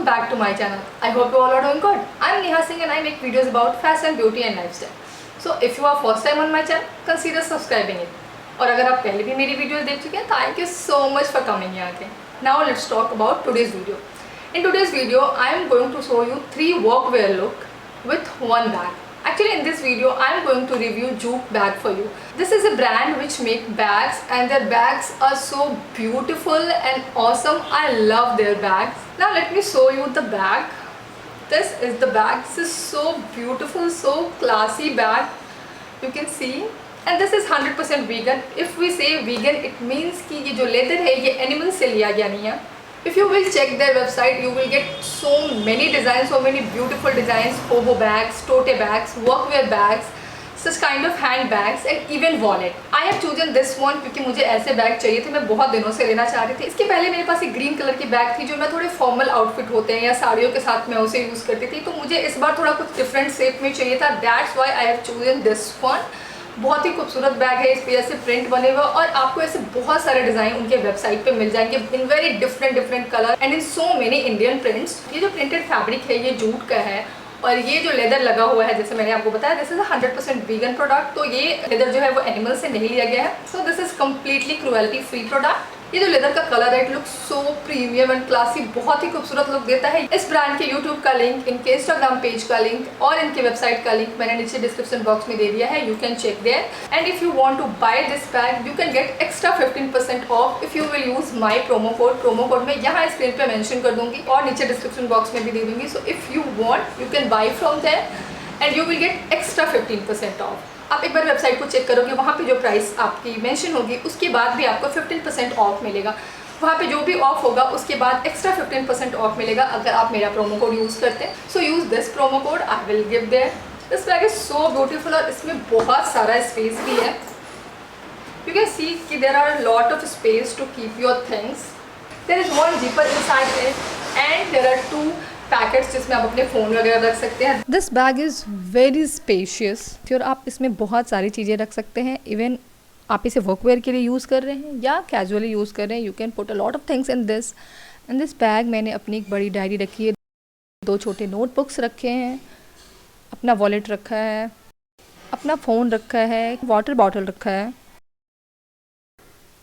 welcome back to my channel. I hope you all are doing good. I am Neha Singh and I make videos about fashion, beauty and lifestyle. So if you are first time on my channel, consider subscribing it. और अगर आप पहले भी मेरी videos देख चुके हैं, thank you so much for coming here again. Now let's talk about today's video. In today's video, I am going to show you 3 workwear look with one bag. Actually in this video I am going to review Juke bag for you. This is a brand which make bags and their bags are so beautiful and awesome. I love their bags. Now let me show you the bag. This is the bag. This is so beautiful, so classy bag. You can see. And this is 100% vegan. If we say vegan, it means कि ये जो leather है ये animal से लिया गया नहीं है. If you will check their website, you will get so many designs, so many beautiful designs, hobo bags, tote bags, workwear bags, such kind of hand bags and even wallet. I have chosen this one क्योंकि मुझे ऐसे bag चाहिए थे, मैं बहुत दिनों से लेना चाह रही थी. इसके पहले मेरे पास एक ग्रीन कलर की बैग थी जो मैं थोड़े फॉर्मल आउटफिट होते हैं या साड़ियों के साथ मैं उसे यूज़ करती थी, तो मुझे इस बार थोड़ा कुछ डिफरेंट शेप में चाहिए था. That's why I have chosen this one. बहुत ही खूबसूरत बैग है, इस पे ऐसे प्रिंट बने हुए और आपको ऐसे बहुत सारे डिज़ाइन उनके वेबसाइट पे मिल जाएंगे in very different colour and in so many Indian prints. ये जो प्रिंटेड फैब्रिक है ये जूट का है और ये जो लेदर लगा हुआ है जैसे मैंने आपको बताया दिस इज 100% वीगन प्रोडक्ट. तो ये लेदर जो है वो एनिमल से नहीं लिया गया है. So this is completely cruelty free product. ये जो लेदर का कलर है it look so premium and classy, बहुत ही खूबसूरत लुक देता है. इस ब्रांड के यूट्यूब का लिंक, इनके इंस्टाग्राम पेज का लिंक और इनके वेबसाइट का लिंक मैंने नीचे डिस्क्रिप्शन बॉक्स में दे दिया है. You can check there and if you want to buy this bag you can get extra 15% off if you will use my promo code मैं यहाँ स्क्रीन पे मेंशन कर दूंगी और नीचे डिस्क्रिप्शन बॉक्स में भी दे दूंगी. So if you want you can buy from there and you will get extra 15% off. आप एक बार वेबसाइट को चेक करोगे, वहाँ पे जो प्राइस आपकी मेंशन होगी उसके बाद भी आपको 15% ऑफ मिलेगा. वहाँ पे जो भी ऑफ होगा उसके बाद एक्स्ट्रा 15% ऑफ मिलेगा अगर आप मेरा प्रोमो कोड यूज़ करते हैं. So use this promo code, I will give their. This bag is so beautiful और इसमें बहुत सारा स्पेस भी है. यू कैन सी कि there are lot of space to keep your things. There is one zipper inside it and there are 2 packets जिसमें आप अपने फ़ोन वगैरह रख सकते हैं. This bag is very spacious और आप इसमें बहुत सारी चीज़ें रख सकते हैं. इवन आप इसे वर्कवेयर के लिए यूज़ कर रहे हैं या कैजुअली यूज़ कर रहे हैं, you can put a lot of things in this. In this bag मैंने अपनी एक बड़ी डायरी रखी है, 2 छोटे नोटबुक्स रखे हैं, अपना वॉलेट रखा है, अपना फ़ोन रखा है, वाटर बॉटल रखा है,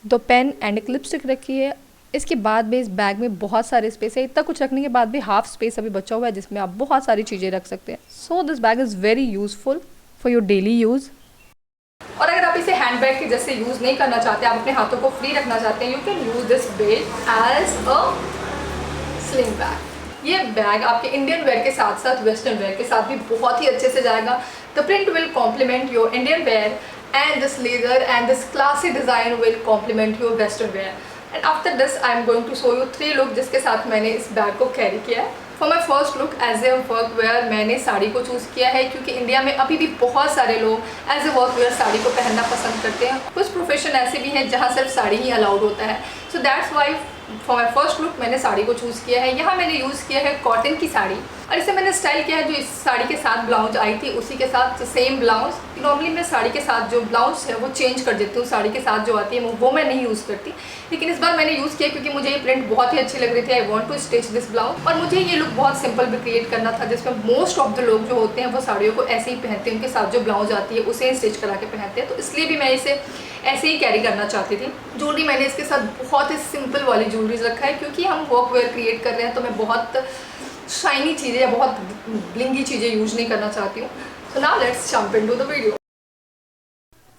2 पेन एंड एक लिपस्टिक रखी है. इसके बाद भी इस बैग में बहुत सारे स्पेस है. इतना कुछ रखने के बाद भी हाफ स्पेस अभी बचा हुआ है जिसमें आप बहुत सारी चीज़ें रख सकते हैं. So this bag is very useful for your daily use. और अगर आप इसे हैंड बैग के जैसे यूज़ नहीं करना चाहते, आप अपने हाथों को फ्री रखना चाहते हैं, you can use this belt as a sling bag. ये बैग आपके इंडियन वेयर के साथ साथ वेस्टर्न वेयर के साथ भी बहुत ही अच्छे से जाएगा. The print will complement your Indian wear and this leather and this classy design will complement your western wear. And after this I am going to show you 3 look जिसके साथ मैंने इस बैग को कैरी किया है. For my first look as a workwear मैंने साड़ी को choose किया है क्योंकि इंडिया में अभी भी बहुत सारे लोग एज ए वर्कवेयर साड़ी को पहनना पसंद करते हैं. कुछ प्रोफेशन ऐसे भी हैं जहाँ सिर्फ साड़ी ही अलाउड होता है. So that's why for my first look मैंने साड़ी को चूज़ किया है. यहाँ मैंने यूज़ किया है कॉटन की साड़ी और इसे मैंने स्टाइल किया है जो इस साड़ी के साथ ब्लाउज आई थी उसी के साथ सेम ब्लाउज. नॉर्मली मैं साड़ी के साथ जो ब्लाउज है वो चेंज कर देती हूँ, साड़ी के साथ जो आती है वो मैं नहीं यूज़ करती, लेकिन इस बार मैंने यूज़ किया क्योंकि मुझे ये प्रिंट बहुत ही अच्छी लग रही थी. I want to stitch this blouse और मुझे ये लुक बहुत सिंपल भी क्रिएट करना था जिसमें मोस्ट ऑफ द लोग जो होते हैं वो साड़ियों को ऐसे ही पहनते हैं, उनके साथ जो ब्लाउज आती है उसे स्टिच करा के पहनते हैं. तो इसलिए भी मैं इसे ऐसे ही कैरी करना चाहती थी. ज्वेलरी मैंने इसके साथ बहुत ही सिंपल वाली ज्वेलरीज रखा है क्योंकि हम वर्कवेयर क्रिएट कर रहे हैं तो मैं बहुत शाइनी चीज़ें या बहुत ब्लिंगी चीज़ें यूज नहीं करना चाहती हूँ. So now let's jump into the video.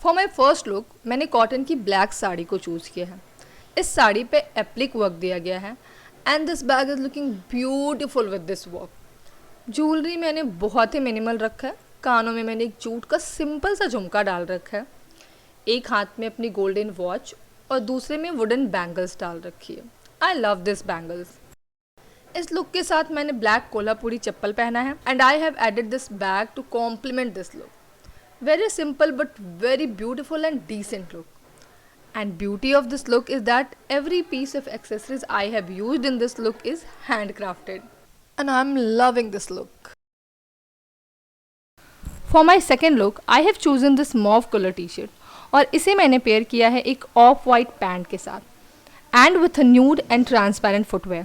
For my first look मैंने कॉटन की ब्लैक साड़ी को चूज़ किया है. इस साड़ी पे एप्लिक वर्क दिया गया है and this bag is looking beautiful with this work. Jewellery मैंने बहुत ही मिनिमल रखा है. कानों में मैंने एक जूट का सिंपल सा झुमका डाल रखा है, एक हाथ में अपनी गोल्डन वॉच और दूसरे में वुडन बैंगल्स डाल रखी है. I love this bangles. इस लुक के साथ मैंने ब्लैक कोल्हापुरी चप्पल पहना है and I have added this bag to complement this look. Very simple but very beautiful and decent look. And beauty of this look is that every piece of accessories I have used in this look is handcrafted and I'm loving this look. For my second look I have chosen this mauve color t-shirt और इसे मैंने pair किया है एक of white pant के साथ and with a nude and transparent footwear.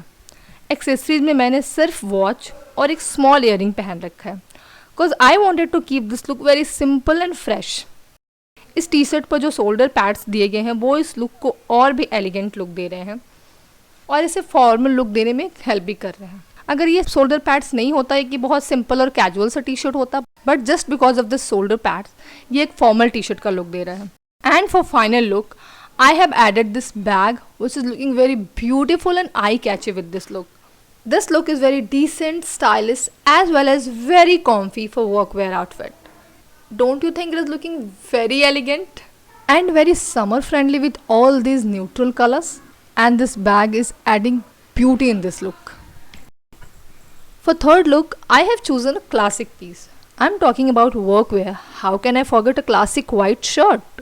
Accessories में मैंने सिर्फ वॉच और एक स्मॉल ईयरिंग पहन रखा है, because I wanted to keep this look very simple and fresh. इस टी शर्ट पर जो शोल्डर पैड्स दिए गए हैं वो इस लुक को और भी एलिगेंट लुक दे रहे हैं और इसे फॉर्मल लुक देने में हेल्प भी कर रहे हैं। अगर ये शोल्डर पैड्स नहीं होता है कि बहुत सिंपल और कैजुअल सा टी शर्ट होता, but just because of this shoulder pads ये एक फॉर्मल टी शर्ट का लुक दे रहा है। And for final look I have added this bag which is looking very beautiful and eye-catchy with this look. This look is very decent, stylish as well as very comfy for workwear outfit. Don't you think it is looking very elegant and very summer friendly with all these neutral colors? And this bag is adding beauty in this look. For third look, I have chosen a classic piece. I'm talking about workwear. How can I forget a classic white shirt?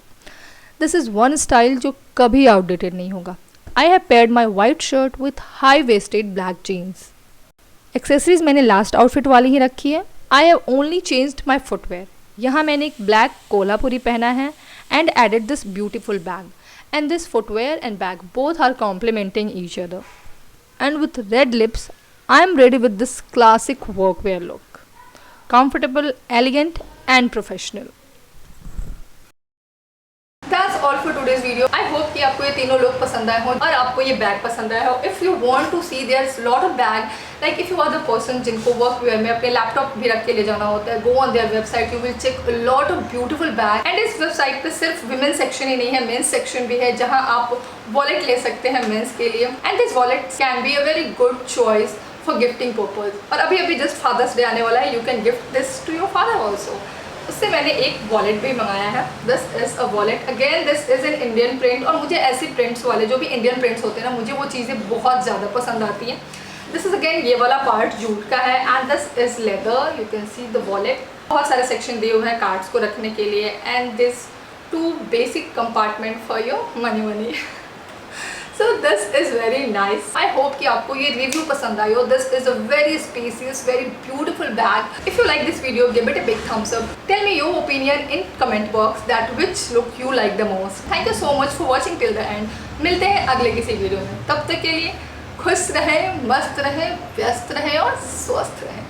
This is one style जो कभी outdated नहीं होगा। I have paired my white shirt with high waisted black jeans. Accessories मैंने last outfit वाली ही रखी है। I have only changed my footwear. यहाँ मैंने एक ब्लैक कोल्हापुरी पहना है and added this beautiful bag, and this footwear and bag both are complementing each other. And with red lips I am ready with this classic वर्कवेयर look, comfortable, elegant and professional. That's all for today's video. I hope कि आपको ये तीनों लोग पसंद आए हो और आपको ये बैग पसंद आया हो. If you want to see there's lot of bag, like if you are the person जिनको वर्क वेयर में अपने लैपटॉप भी रख के ले जाना होता है, go on their website, you will check a lot of beautiful bag. And इस वेबसाइट पे सिर्फ women's section ही नहीं है, men's section भी है जहाँ आप वॉलेट ले सकते हैं men's के लिए. And this wallet can be a very good choice for gifting purpose. और अभी जस्ट फादर्स डे आने वाला है, you can gift this to your father also. उससे मैंने एक वॉलेट भी मंगाया है. This is a wallet. Again this is in Indian print, और मुझे ऐसी प्रिंट्स वाले जो भी इंडियन प्रिंट्स होते हैं ना, मुझे वो चीज़ें बहुत ज़्यादा पसंद आती हैं. दिस इज़ अगेन ये वाला पार्ट जूट का है and this is leather. You can see the wallet. बहुत सारे सेक्शन दिए हुए हैं कार्ड्स को रखने के लिए and this 2 basic compartment for your money. So this is very nice. I hope कि आपको ये रिव्यू पसंद आई हो. This is a very spacious, very beautiful bag. If you like this video, give it a big thumbs up. Tell me your opinion in comment box that which look you like the most. Thank you so much for watching till the end. मिलते हैं अगले किसी video में. तब तक के लिए खुश रहें, मस्त रहें, व्यस्त रहें और स्वस्थ रहें.